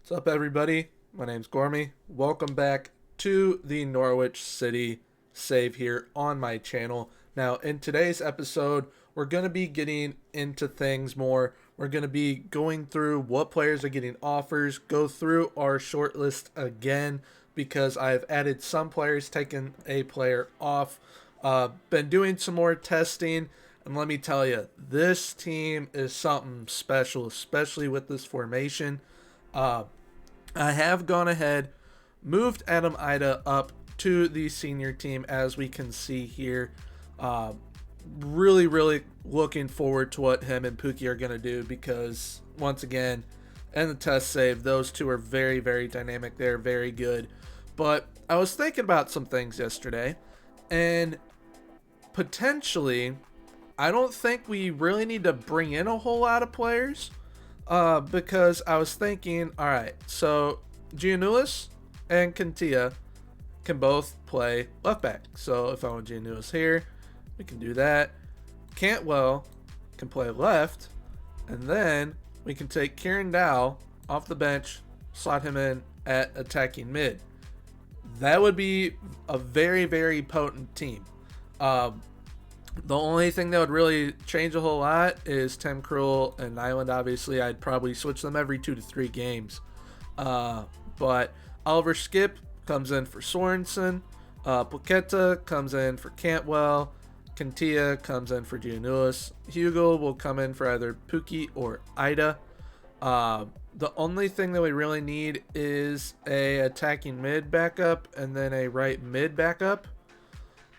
What's up, everybody? My name's Gormy. Welcome back to the Norwich City save here on my channel. Now, in today's episode, we're going to be getting into things more. We're going to be going through what players are getting offers, go through our short list again because I've added some players, taken a player off, been doing some more testing. And let me tell you, this team is something special, especially with this formation. Uh, I have gone ahead, moved Adam Ida up to the senior team, as we can see here. Really looking forward to what him and Pookie are going to do because, once again, in the test save, those two are very dynamic. They're very good. But I was thinking about some things yesterday, and potentially, I don't think we really need to bring in a whole lot of players. Because I was thinking, all right, so Giannulis and Kantia can both play left back. So if I want Giannulis here, we can do that. Cantwell can play left, and then we can take Kieran Dow off the bench, slot him in at attacking mid. That would be a very potent team. The only thing that would really change a whole lot is Tim Krul and Nyland. Obviously, I'd probably switch them every 2 to 3 games. But Oliver Skip comes in for Sorensen. Paqueta comes in for Cantwell. Kantia comes in for Giannulis. Hugo will come in for either Pookie or Ida. The only thing that we really need is a attacking mid backup and then a right mid backup.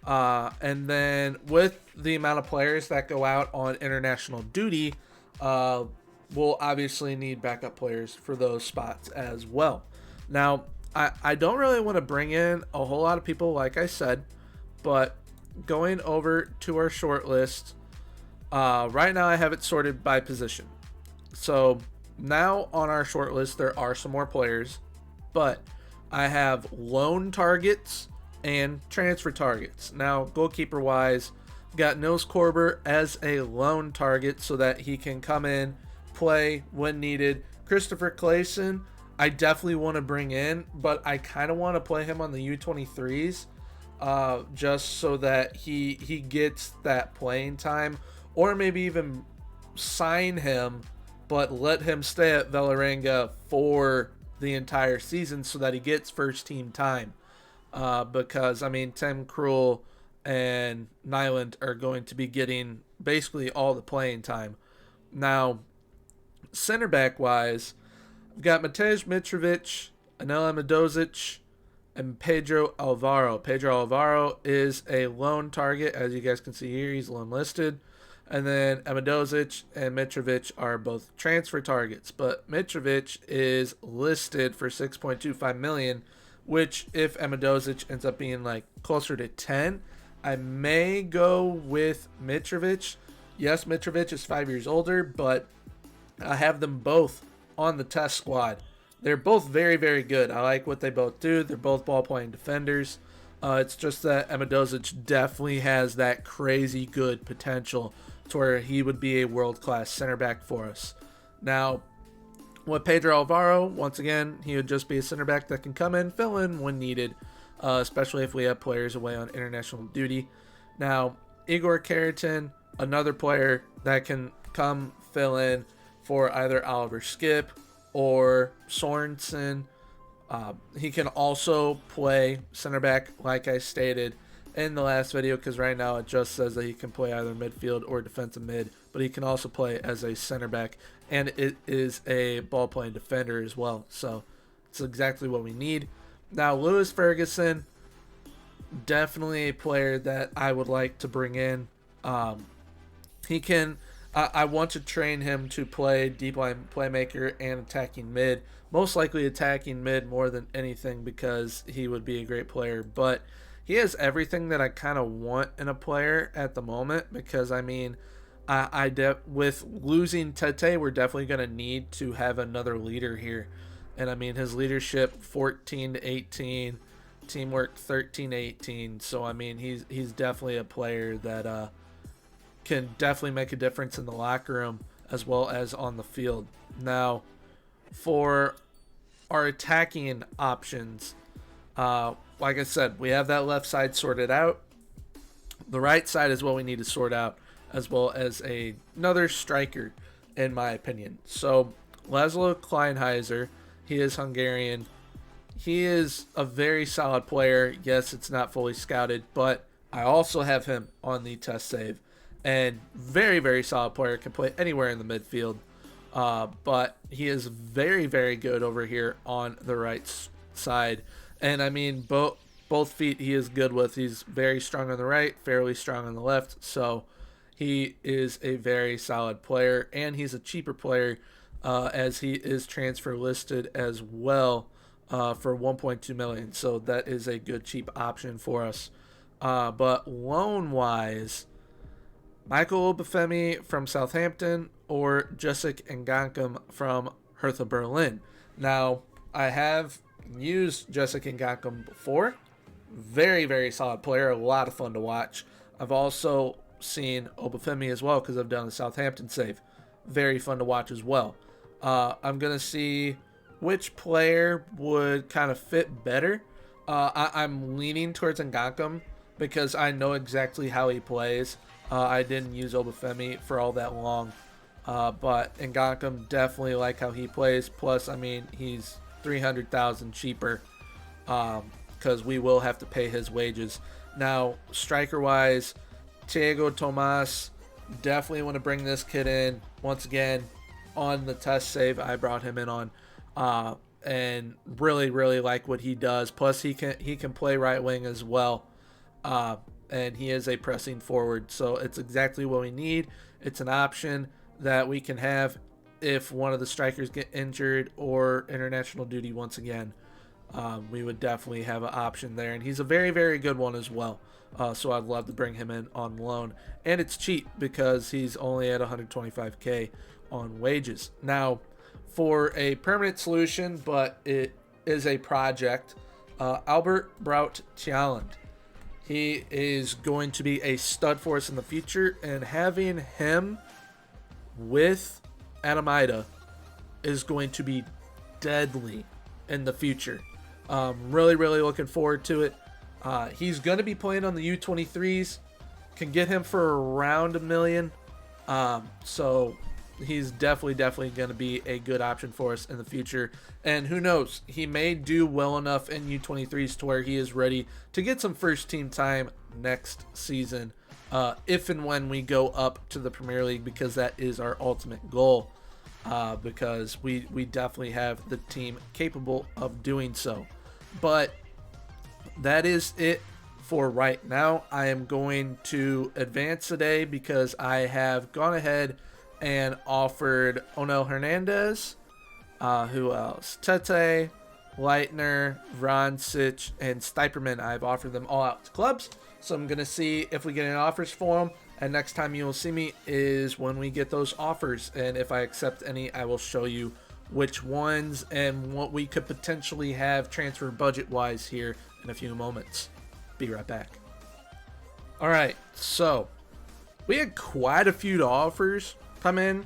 And then with the amount of players that go out on international duty, we'll obviously need backup players for those spots as well. Now, I don't really want to bring in a whole lot of people, like I said, but going over to our short list, right now I have it sorted by position. So now on our short list, there are some more players, but I have loan targets and transfer targets. Now, goalkeeper wise, got Nils Korber as a loan target so that he can come in, play when needed. Christopher Clayson, I definitely want to bring in, but I kind of want to play him on the U23s just so that he gets that playing time, or maybe even sign him but let him stay at Vålerenga for the entire season so that he gets first team time. Because, I mean, Tim Krul and Nyland are going to be getting basically all the playing time. Now, center back wise, I've got Matej Mitrovic, Anel Amadozic, and Pedro Alvaro. Pedro Alvaro is a loan target, as you guys can see here. He's loan listed. And then Amadozic and Mitrovic are both transfer targets. But Mitrovic is listed for $6.25 million, which if Amadozic ends up being like closer to 10, I may go with Mitrovic. Yes, Mitrovic is 5 years older, but I have them both on the test squad. They're both very good. I like what they both do. They're both ball-playing defenders. It's just that Amadozic definitely has that crazy good potential to where he would be a world-class center back for us. Now, with Pedro Alvaro, once again, he would just be a center back that can come in, fill in when needed, especially if we have players away on international duty. Now, Igor Karatin, another player that can come fill in for either Oliver Skip or Sorensen. He can also play center back, like I stated in the last video, because right now it just says that he can play either midfield or defensive mid, but he can also play as a center back, and it is a ball playing defender as well, so it's exactly what we need. Now, Lewis Ferguson, definitely a player that I would like to bring in. He can I want to train him to play deep line playmaker and attacking mid, most likely attacking mid more than anything, because he would be a great player. But he has everything that I kind of want in a player at the moment, because I mean, with losing Tete, we're definitely going to need to have another leader here. And I mean, his leadership 14 to 18, teamwork 13 to 18. So I mean, he's definitely a player that can definitely make a difference in the locker room as well as on the field. Now, for our attacking options, like I said, we have that left side sorted out. The right side is what we need to sort out, as well as another striker, in my opinion. So Laszlo Kleinheiser, he is Hungarian. He is a very solid player. Yes, it's not fully scouted, but I also have him on the test save. And very, very solid player. Can play anywhere in the midfield. But he is very, very good over here on the right side. And I mean, both feet he is good with. He's very strong on the right, fairly strong on the left. So he is a very solid player. And he's a cheaper player as he is transfer listed as well. For 1.2 million, so that is a good cheap option for us. But loan wise, Michael Obafemi from Southampton or Jessic Ngakam from Hertha Berlin. Now I have used Jessic Ngakam before. Very, very solid player, a lot of fun to watch. I've also seen Obafemi as well because I've done the Southampton save. Very fun to watch as well. I'm gonna see which player would kind of fit better. I'm leaning towards Ngakam because I know exactly how he plays. I didn't use Obafemi for all that long. But Ngakam, definitely like how he plays. Plus, I mean, he's 300,000 cheaper because we will have to pay his wages. Now, striker-wise, Thiago Tomas, definitely want to bring this kid in. Once again, on the test save, I brought him in on. And really, really like what he does. Plus, he can play right wing as well. And he is a pressing forward. So it's exactly what we need. It's an option that we can have if one of the strikers get injured or international duty once again. We would definitely have an option there. And he's a very, very good one as well. So I'd love to bring him in on loan. And it's cheap because he's only at 125K on wages. Now, for a permanent solution, but it is a project, Albert Braut Thialand. He is going to be a stud for us in the future, and having him with Adamaida is going to be deadly in the future. Really, really looking forward to it. He's going to be playing on the U23s. Can get him for around $1 million. So he's definitely going to be a good option for us in the future. And who knows, he may do well enough in U23s to where he is ready to get some first team time next season, if and when we go up to the Premier League, because that is our ultimate goal, because we definitely have the team capable of doing so. But that is it for right now. I am going to advance today because I have gone ahead and offered Onel Hernandez, who else? Tete, Leitner, Vrancic, and Stiperman. I've offered them all out to clubs, so I'm going to see if we get any offers for them. And next time you will see me is when we get those offers. And if I accept any, I will show you which ones and what we could potentially have transfer budget-wise here in a few moments. Be right back. All right, so we had quite a few offers come in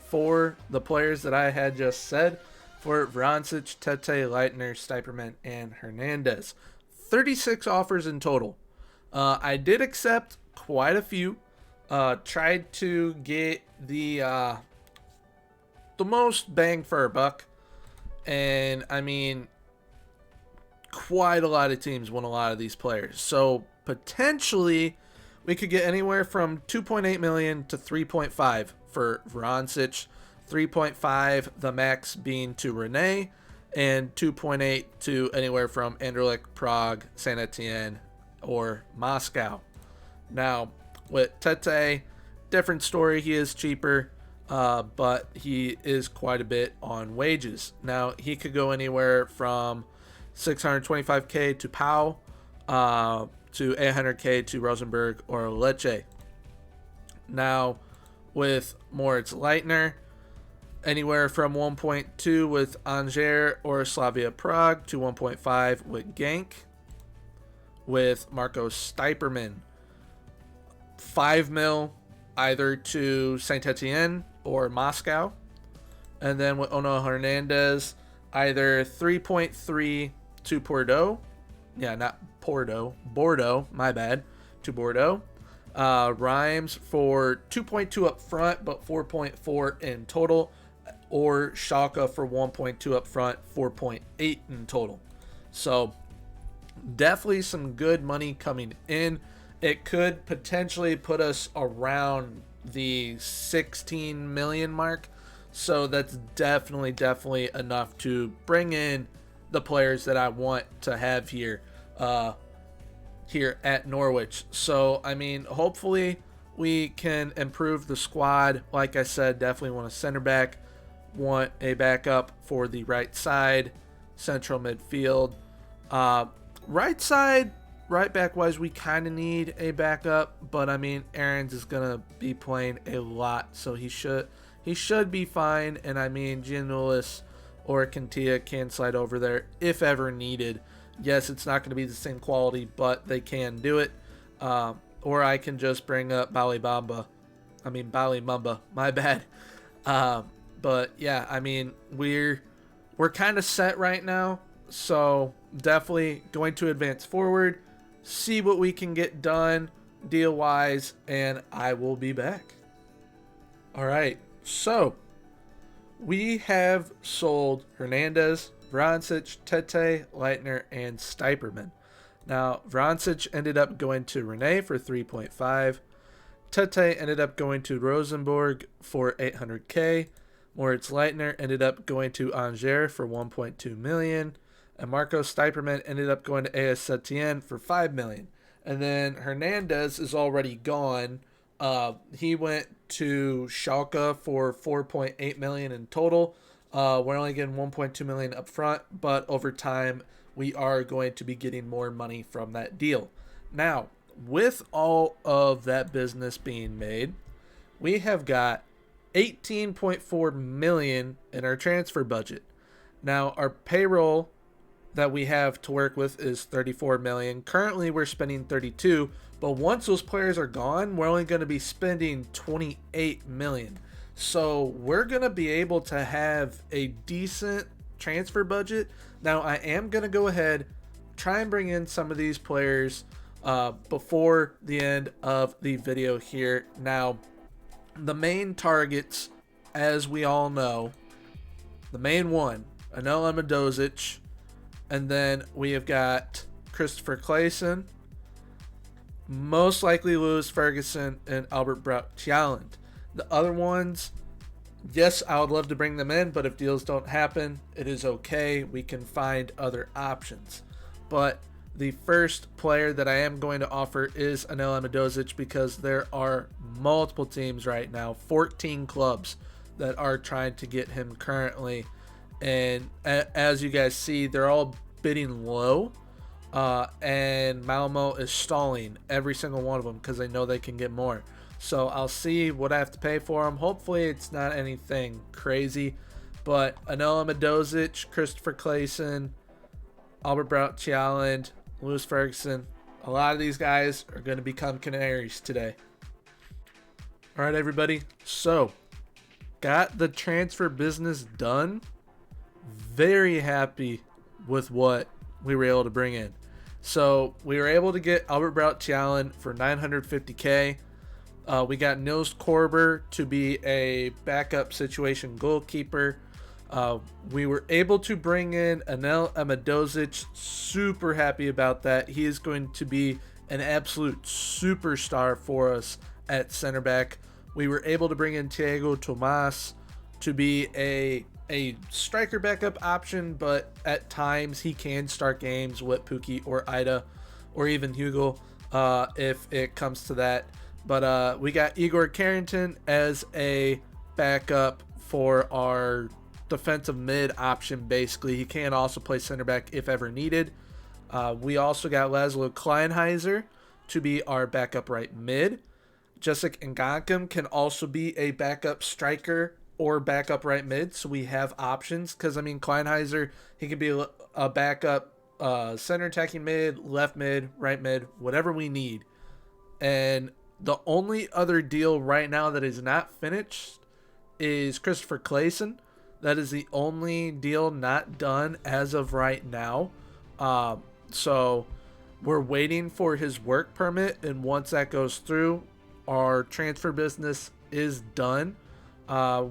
for the players that I had just said, for Vrancic, Tete, Leitner, Stiperman, and Hernandez. 36 offers in total. I did accept quite a few. Tried to get the most bang for our buck. And, I mean, quite a lot of teams want a lot of these players. So, potentially, we could get anywhere from 2.8 million to 3.5 for Vrancic. 3.5, the max being to Rene, and 2.8 to anywhere from Anderlecht, Prague, Saint Etienne, or Moscow. Now, with Tete, different story. He is cheaper, but he is quite a bit on wages. Now, he could go anywhere from 625K to Pau, to 800K to Rosenborg or Lecce. Now, with Moritz Leitner, anywhere from 1.2 with Angers or Slavia Prague to 1.5 with Genk. With Marco Stiperman, 5 mil either to Saint Etienne or Moscow. And then with Ono Hernandez, either 3.3 to Bordeaux. Yeah, not Porto. Bordeaux, my bad. To Bordeaux. Rhymes for 2.2 up front, but 4.4 in total. Or Schalke for 1.2 up front, 4.8 in total. So definitely some good money coming in. It could potentially put us around the 16 million mark. So that's definitely enough to bring in the players that I want to have here at Norwich. So, I mean, hopefully we can improve the squad. Like I said, definitely want a center back, want a backup for the right side, central midfield. Right side, right back wise, we kind of need a backup, but I mean, Aaron's is gonna be playing a lot, so he should be fine. And I mean, Gianoulis or Kantia can slide over there if ever needed. Yes, it's not going to be the same quality, but they can do it. Or I can just bring up Bali Mumba, my bad. But yeah, I mean, we're kind of set right now, so definitely going to advance forward, see what we can get done deal wise, and I will be back. All right, so we have sold Hernandez, Vrancic, Tete, Leitner, and Stiperman. Now, Vrancic ended up going to Rene for 3.5. Tete ended up going to Rosenborg for 800k. Moritz Leitner ended up going to Angers for 1.2 million. And Marco Stiperman ended up going to AS Etienne for 5 million. And then Hernandez is already gone. He went to Schalke for 4.8 million in total. We're only getting 1.2 million up front, but over time we are going to be getting more money from that deal. Now, with all of that business being made, we have got 18.4 million in our transfer budget. Now, our payroll that we have to work with is 34 million. Currently, we're spending 32, but once those players are gone, we're only going to be spending 28 million. So we're going to be able to have a decent transfer budget. Now, I am going to go ahead, try and bring in some of these players before the end of the video here. Now, the main targets, as we all know, the main one, Anel Amadozic, and then we have got Christopher Clayson, most likely Lewis Ferguson, and Albert Braut Haaland. The other ones, yes, I would love to bring them in, but if deals don't happen, it is okay. We can find other options. But the first player that I am going to offer is Anel Amadozic, because there are multiple teams right now, 14 clubs that are trying to get him currently. And as you guys see, they're all bidding low. And Malmo is stalling every single one of them because they know they can get more. So I'll see what I have to pay for them. Hopefully it's not anything crazy. But Anel Amadozic, Christopher Clayson, Albert Braut Haaland, Lewis Ferguson, a lot of these guys are going to become Canaries today. All right, everybody. So got the transfer business done. Very happy with what we were able to bring in. So we were able to get Albert Braut Haaland for 950k. We got Nils Korber to be a backup situation goalkeeper. We were able to bring in Anel Amadozic. Super happy about that. He is going to be an absolute superstar for us at center back. We were able to bring in Thiago Tomas to be a striker backup option, but at times he can start games with Pukki or Ida or even Hugo if it comes to that. But we got Igor Carrington as a backup for our defensive mid option, basically. He can also play center back if ever needed. We also got Laszlo Kleinheiser to be our backup right mid. Jessic Ngakam can also be a backup striker or backup right mid, so we have options. Because, I mean, Kleinheiser, he can be a backup center attacking mid, left mid, right mid, whatever we need. And the only other deal right now that is not finished is Christopher Clayson. That is the only deal not done as of right now. So we're waiting for his work permit, and once that goes through, our transfer business is done.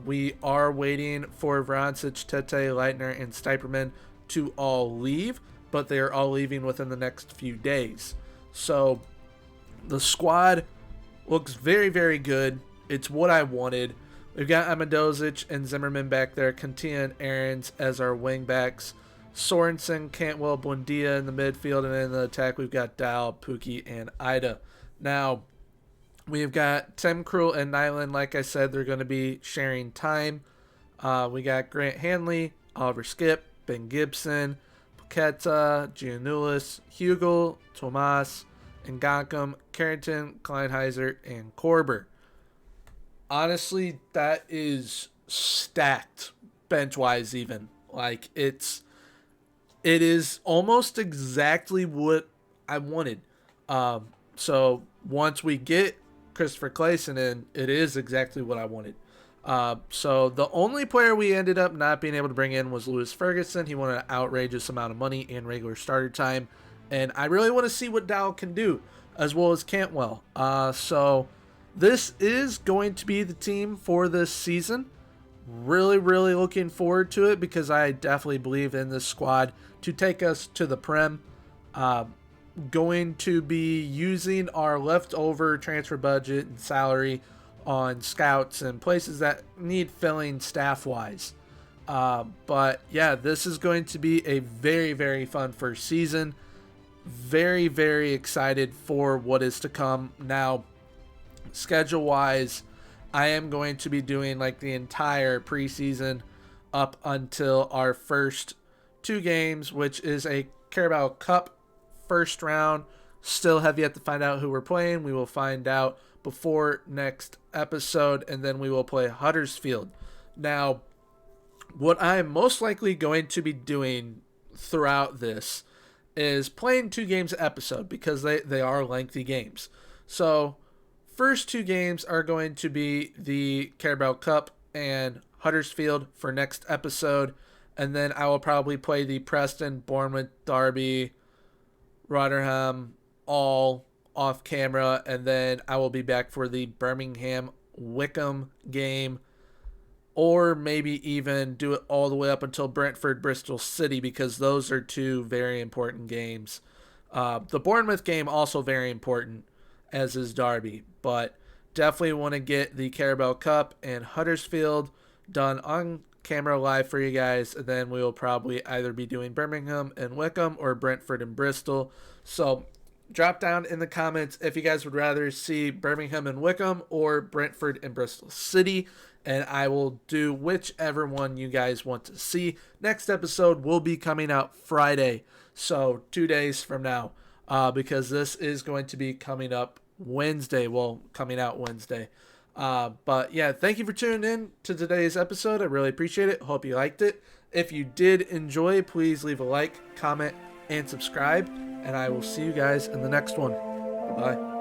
We are waiting for Vrancic, Tete, Leitner, and Stiperman to all leave, but they are all leaving within the next few days. So the squad looks very, very good. It's what I wanted. We've got Amendozic and Zimmerman back there, Cantia and Aarons as our wingbacks, Sorensen, Cantwell, Buendia in the midfield, and in the attack we've got Dow, Pookie, and Ida. Now, we've got Tim Krul and Nyland. Like I said, they're going to be sharing time. We got Grant Hanley, Oliver Skip, Ben Gibson, Paqueta, Giannoulis, Hugel, Tomas, Ngakam, Carrington, Kleinheiser, and Korber. Honestly, that is stacked bench-wise even. Like, it is almost exactly what I wanted. So once we get Christopher Clayson in, it is exactly what I wanted. So the only player we ended up not being able to bring in was Lewis Ferguson. He wanted an outrageous amount of money and regular starter time. And I really want to see what Dow can do, as well as Cantwell. So this is going to be the team for this season. Really, really looking forward to it because I definitely believe in this squad to take us to the Prem. Going to be using our leftover transfer budget and salary on scouts and places that need filling staff-wise. But yeah, this is going to be a very, very fun first season. Very, very excited for what is to come. Now, schedule-wise, I am going to be doing like the entire preseason up until our first 2 games, which is a Carabao Cup first round. Still have yet to find out who we're playing. We will find out before next episode, and then we will play Huddersfield. Now, what I am most likely going to be doing throughout this is playing 2 games an episode because they are lengthy games. So first 2 games are going to be the Carabao Cup and Huddersfield for next episode, and then I will probably play the Preston, Bournemouth, Derby, Rotherham, all off camera, and then I will be back for the Birmingham Wickham game, or maybe even do it all the way up until Brentford Bristol City, because those are 2 very important games. The Bournemouth game also very important, as is Derby, but definitely want to get the Carabao Cup and Huddersfield done on camera live for you guys, and then we will probably either be doing Birmingham and Wickham or Brentford and Bristol. So drop down in the comments if you guys would rather see Birmingham and Wickham or Brentford and Bristol City, and I will do whichever one you guys want to see. Next episode will be coming out Friday, so 2 days from now, because this is going to be coming up Wednesday. Well, coming out Wednesday. But yeah, thank you for tuning in to today's episode. I really appreciate it. Hope you liked it. If you did enjoy, please leave a like, comment, and subscribe, and I will see you guys in the next one. Bye.